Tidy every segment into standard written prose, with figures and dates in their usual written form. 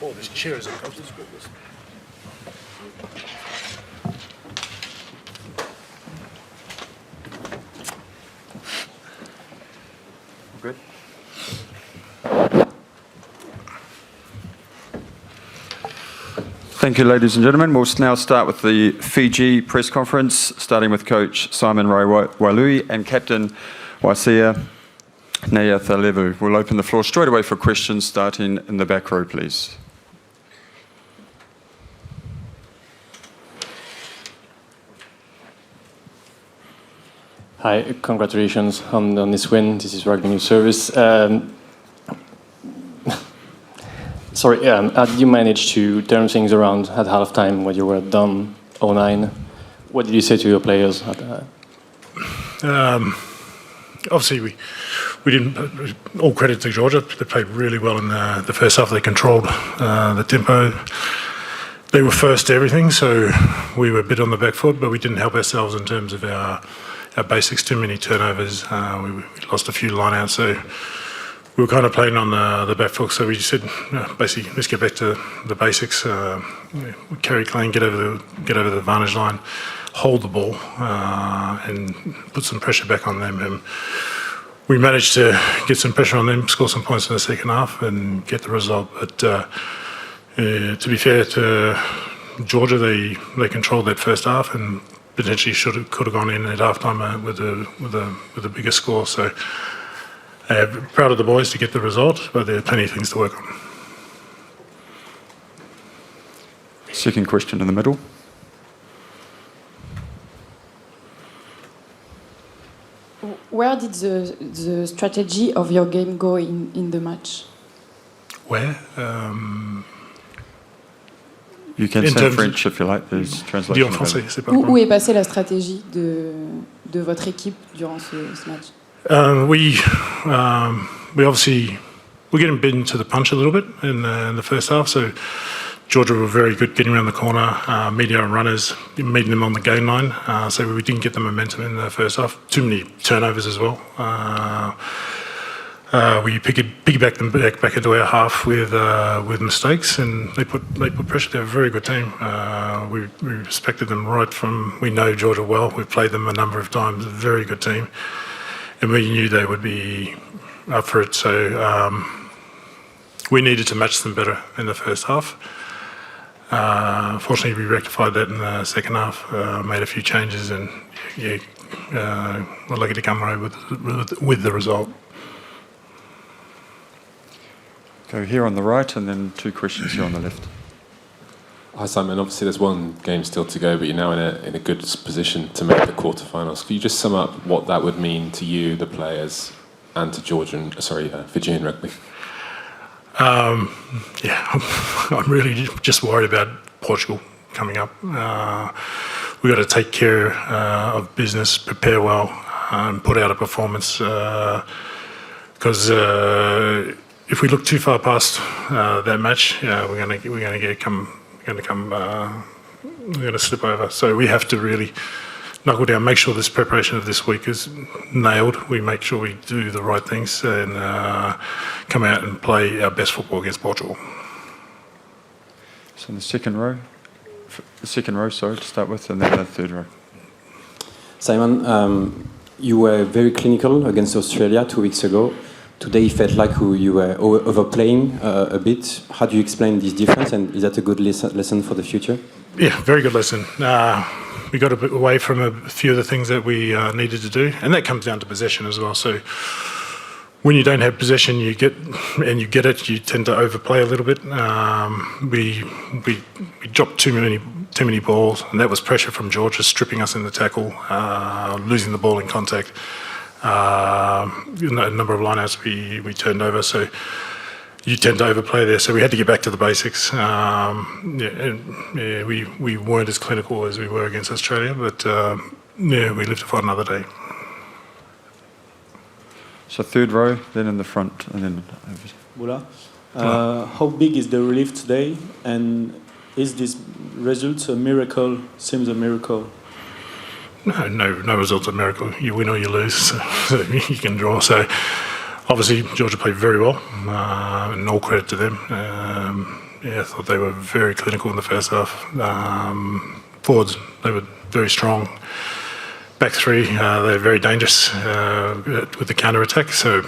Oh, this chair is uncomfortable. Good. Thank you, ladies and gentlemen. We'll now start with the Fiji press conference, starting with Coach Simon Wailui and Captain Wasia Nayathalevu. We'll open the floor straight away for questions, starting in the back row, please. Hi, congratulations on this win. This is Rugby News Service. Sorry, how did you manage to turn things around at halftime when you were down 0-9? What did you say to your players? Obviously, we didn't. All credit to Georgia. They played really well in the first half. They controlled the tempo. They were first to everything, so we were a bit on the back foot, but we didn't help ourselves in terms of our basics. Too many turnovers. We lost a few lineouts, so we were kind of playing on the back foot. So we said, basically, let's get back to the basics. Carry clean, get over the vantage line, hold the ball, and put some pressure back on them. And we managed to get some pressure on them, score some points in the second half, and get the result. But to be fair to Georgia, they controlled that first half and potentially could have gone in at halftime with a bigger score. So proud of the boys to get the result, but there are plenty of things to work on. Second question in the middle. Where did the strategy of your game go in the match? Where? You can say French if you like. There's translation. Dis en français, c'est pas Où est passée la stratégie de votre équipe durant ce match? We obviously we're getting bitten to the punch a little bit in the first half. So Georgia were very good getting around the corner, meeting our runners, meeting them on the game line. So we didn't get the momentum in the first half. Too many turnovers as well. We piggybacked them back into our half with mistakes, and they put pressure. They're a very good team. We respected them right from. We know Georgia well. We've played them a number of times. A very good team, and we knew they would be up for it. So we needed to match them better in the first half. Fortunately, we rectified that in the second half. Made a few changes, and we're lucky to come away with the result. Go here on the right, and then two questions here on the left. Hi Simon, obviously there's one game still to go, but you're now in a good position to make the quarterfinals. Could you just sum up what that would mean to you, the players, and to Fijian rugby? I'm really just worried about Portugal coming up. We've got to take care of business, prepare well, and put out a performance. Because if we look too far past that match, we're going to slip over. So we have to really knuckle down, make sure this preparation of this week is nailed. We make sure we do the right things and come out and play our best football against Portugal. So in the second row, sorry, to start with, and then the third row. Simon, you were very clinical against Australia 2 weeks ago. Today it felt like you were overplaying a bit. How do you explain this difference, and is that a good lesson for the future? Yeah, very good lesson. We got a bit away from a few of the things that we needed to do, and that comes down to possession as well. So when you don't have possession, you tend to overplay a little bit. We dropped too many balls, and that was pressure from Georgia, stripping us in the tackle, losing the ball in contact. A number of lineouts we turned over, so you tend to overplay there. So we had to get back to the basics. We weren't as clinical as we were against Australia, but we live to fight another day. So third row, then in the front, and then over. Bula, how big is the relief today, and is this result a miracle? Seems a miracle. No result's a miracle. You win or you lose, so you can draw. So obviously Georgia played very well, and all credit to them. I thought they were very clinical in the first half. Forwards, they were very strong. Back three, they're very dangerous with the counter-attack. So,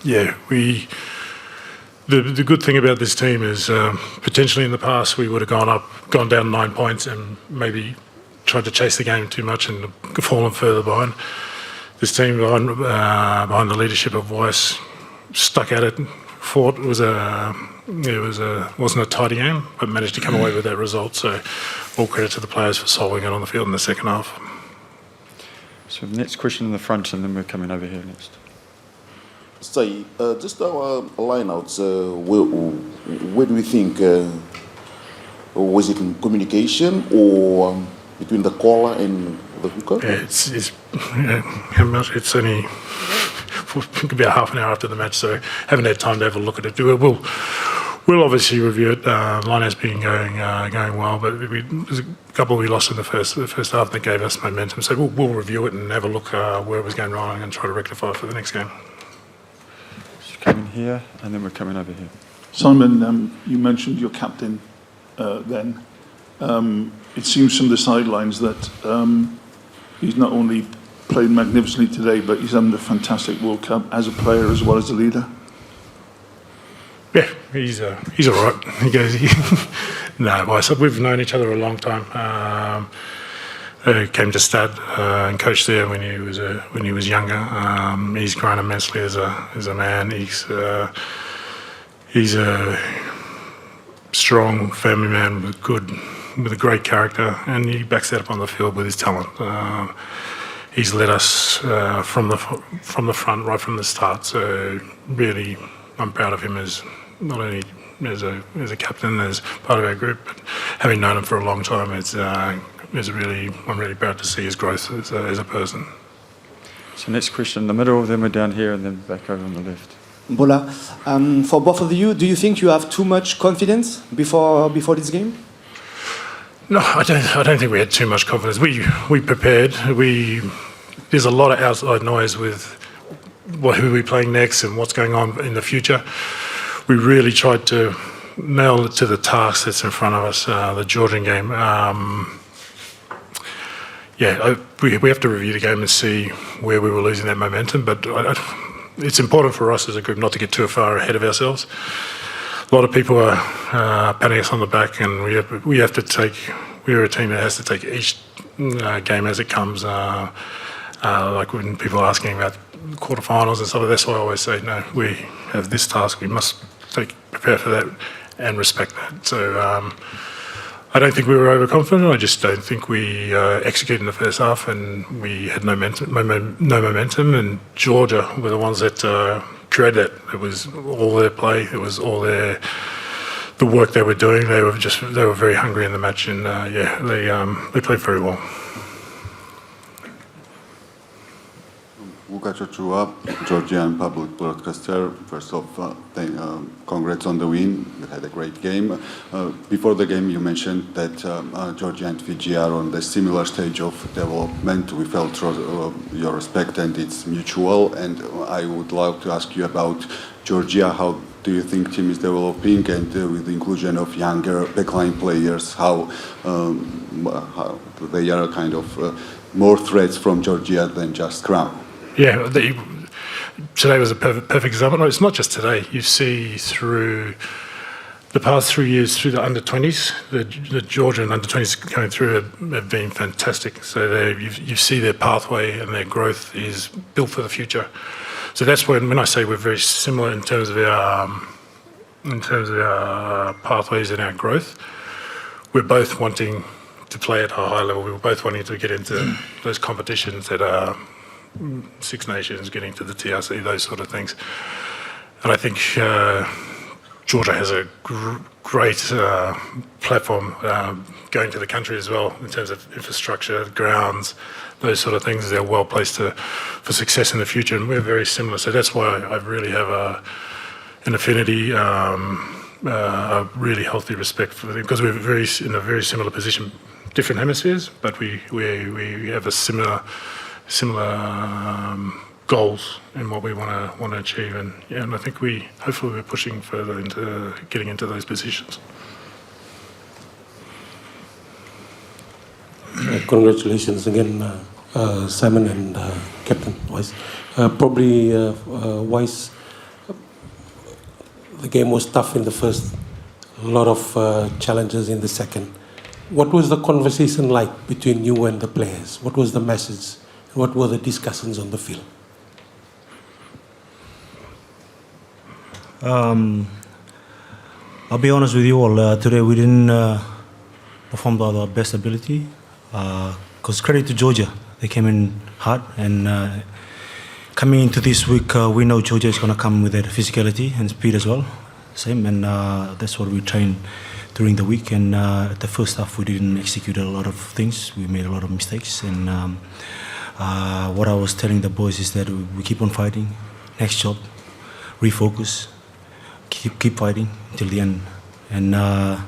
yeah, the good thing about this team is potentially in the past we would have gone down 9 points and maybe tried to chase the game too much and fallen further behind. This team behind the leadership of Weiss stuck at it, fought. It wasn't a tidy game, but managed to come away with that result. So all credit to the players for solving it on the field in the second half. So the next question in the front, and then we're coming over here next. Say, just our lineouts, where do we think, was it in communication or between the caller and the hooker? Yeah, it's only about half an hour after the match, so haven't had time to have a look at it. We'll obviously review it. Line has been going well, but there's a couple we lost in the first half that gave us momentum. So we'll review it and have a look where it was going wrong and try to rectify it for the next game. Coming here, and then we're coming over here. Simon, you mentioned your captain then. It seems from the sidelines that he's not only played magnificently today, but he's having a fantastic World Cup as a player as well as a leader. Yeah, he's all right. He goes. We've known each other a long time. Came to Stad and coached there when he was younger. He's grown immensely as a man. He's a strong family man with a great character, and he backs that up on the field with his talent. He's led us from the front right from the start. So really, I'm proud of him as not only as a captain, as part of our group, but having known him for a long time, I'm really proud to see his growth as a person. So next question in the middle, then we're down here, and then back over on the left. Bola, for both of you, do you think you have too much confidence before this game? No, I don't think we had too much confidence. We prepared. There's a lot of outside noise with who we're playing next and what's going on in the future. We really tried to nail it to the task that's in front of us, the Georgian game. We have to review the game and see where we were losing that momentum, but it's important for us as a group not to get too far ahead of ourselves. A lot of people are patting us on the back, and we're a team that has to take each game as it comes. Like when people are asking about quarterfinals and stuff, that's why I always say, no, we have this task, we must prepare for that and respect that. So I don't think we were overconfident. I just don't think we executed in the first half, and we had no momentum. And Georgia were the ones that created that. It was all their play. It was all the work they were doing. They were very hungry in the match, and they played very well. Luka Chachua, Georgian public broadcaster. First off, congrats on the win. You had a great game. Before the game, you mentioned that Georgia and Fiji are on the similar stage of development. We felt your respect, and it's mutual. And I would love to ask you about Georgia. How do you think team is developing, and with the inclusion of younger backline players, how they are kind of more threats from Georgia than just Crown? Yeah, today was a perfect example. No, it's not just today. You see through the past 3 years, through the under-20s, the Georgian under-20s going through have been fantastic. So you see their pathway and their growth is built for the future. So that's when I say we're very similar in terms of our pathways and our growth. We're both wanting to play at a high level. We were both wanting to get into those competitions that are Six Nations, getting to the TRC, those sort of things. And I think Georgia has a great platform going to the country as well in terms of infrastructure, grounds, those sort of things. They're well placed for success in the future, and we're very similar. So that's why I really have an affinity, a really healthy respect for them, because we're in a very similar position, different hemispheres, but we have a similar goals in what we want to achieve, and I think hopefully we're pushing further into getting into those positions. Congratulations again, Simon and Captain Weiss. Probably Weiss, the game was tough in the first, a lot of challenges in the second. What was the conversation like between you and the players? What was the message? What were the discussions on the field? I'll be honest with you all. Today we didn't perform to our best ability. Because credit to Georgia, they came in hard, and coming into this week, we know Georgia is going to come with their physicality and speed as well. Same, and that's what we trained during the week. And at the first half, we didn't execute a lot of things. We made a lot of mistakes. And what I was telling the boys is that we keep on fighting. Next job, refocus, keep fighting till the end. And on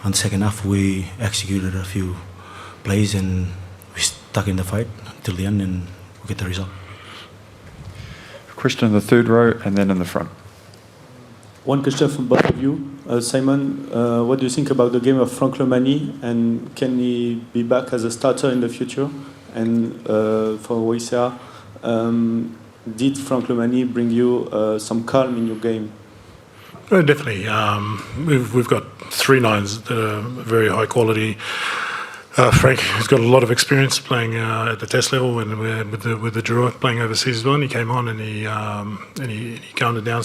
the second half, we executed a few plays and we stuck in the fight till the end, and we get the result. Question in the third row and then in the front. One question from both of you. Simon, what do you think about the game of Frank Lomani, and can he be back as a starter in the future? And for Weissea, did Frank Lomani bring you some calm in your game? Definitely. We've got 3 nines that are very high quality. Frank has got a lot of experience playing at the test level and with the Drua playing overseas as well. And he came on and he calmed it down,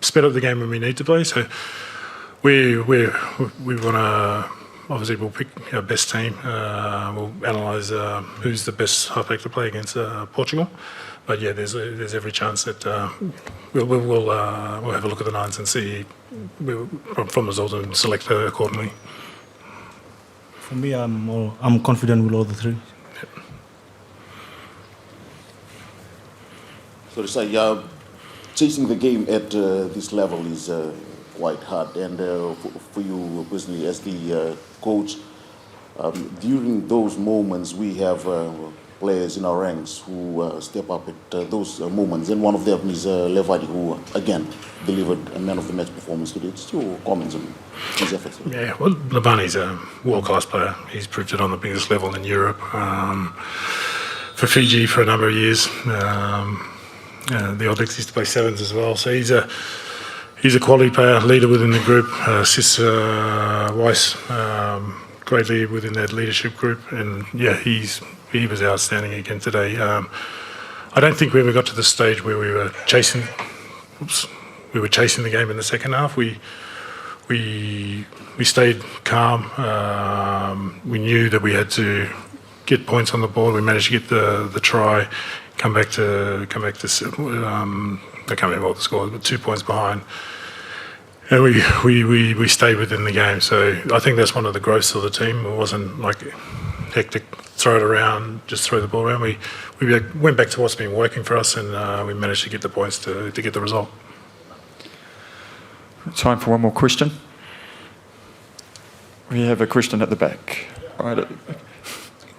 sped up the game when we need to play. So we want to, obviously we'll pick our best team. We'll analyse who's the best halfback to play against Portugal. But yeah, there's every chance that we'll have a look at the nines and see from the results and select accordingly. For me, I'm confident with all the 3. So to say, chasing the game at this level is quite hard, and for you personally as the coach, during those moments we have players in our ranks who step up at those moments, and one of them is Levadi, who again delivered a man of the match performance today. It's your comments on his efforts? Yeah, well, Labani's a world-class player. He's proved it on the biggest level in Europe. For Fiji for a number of years. The All Blacks used to play sevens as well. So he's a quality player, leader within the group. Assists Weiss greatly within that leadership group. And yeah, he was outstanding again today. I don't think we ever got to the stage where we were chasing the game in the second half. We stayed calm. We knew that we had to get points on the board. We managed to get the try, come back to I can't remember what the score was, but 2 points behind. And we stayed within the game. So I think that's one of the growths of the team. It wasn't like hectic, throw it around, just throw the ball around. We went back to what's been working for us, and we managed to get the points to get the result. Time for one more question. We have a question at the back. Right.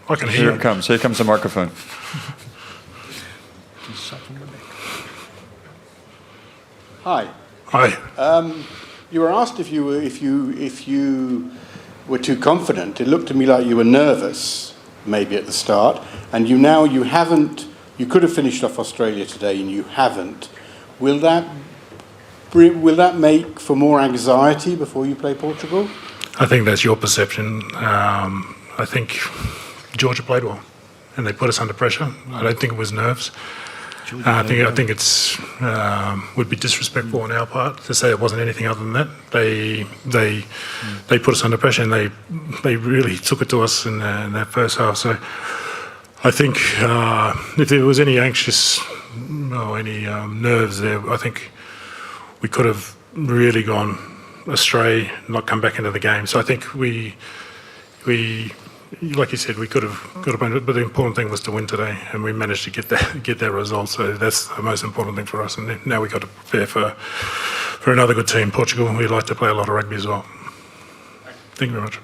I can hear it comes. Here comes the microphone. Hi. Hi. You were asked if you were too confident. It looked to me like you were nervous, maybe at the start, and you haven't. You could have finished off Australia today, and you haven't. Will that make for more anxiety before you play Portugal? I think that's your perception. I think Georgia played well, and they put us under pressure. I don't think it was nerves. I think it's would be disrespectful on our part to say it wasn't anything other than that. They put us under pressure, and they really took it to us in that first half. So I think if there was any anxious or any nerves there, I think we could have really gone astray, not come back into the game. So I think we like you said, we could have won it, but the important thing was to win today, and we managed to get that result. So that's the most important thing for us. And now we've got to prepare for another good team, Portugal. We like to play a lot of rugby as well. Thank you very much.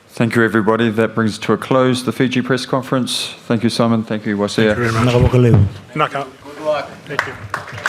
Thank you, everybody. That brings to a close the Fiji press conference. Thank you, Simon. Thank you, Wasia. Thank you very much. Naka. Naka. Good luck. Thank you.